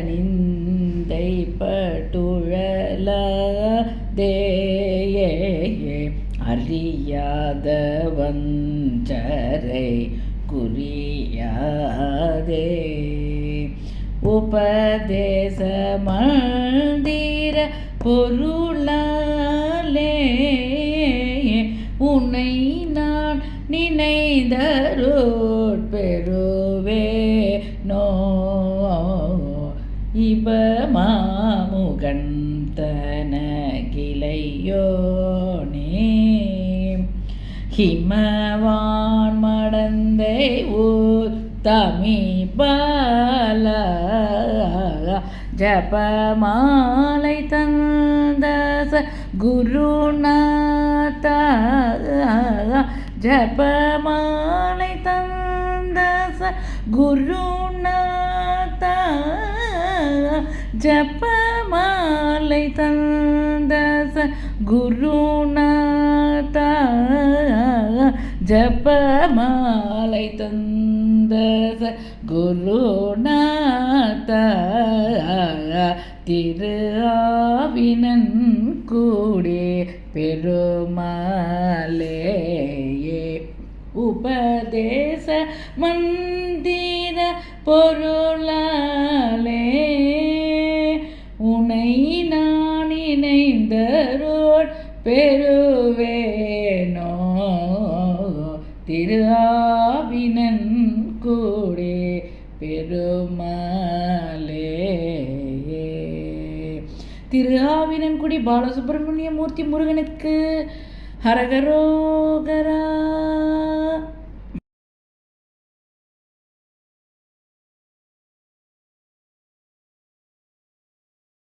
நிந்தை பட்டுழலாதேயே அறியாத வஞ்சரை குறியாதே உபதேச மந்திர பொருளாலே உன்னை நான் நினைந்தருட் பெறுவேனோ இபமாமுகன் தனகிளையோனே ஹிமவான் மடந்தை தமிபால ஜபமாலை தந்தச குருநாத ஜபமாலை தந்தச குருநாத ஜபமாலை தந்தச குருநாத ஜபமாலை தந்தச குருநாத திரு ஆவினன் கூடே பெருமாளேயே உபதேச மந்திர பொருளாலே உனை நான் இணைந்தருள் பெறுவேனோ திரு ஆவினன் கூடே பெருமாளே திரு ஆவினன்குடி பாலசுப்ரமணிய மூர்த்தி முருகனுக்கு ஹரஹரோகரா.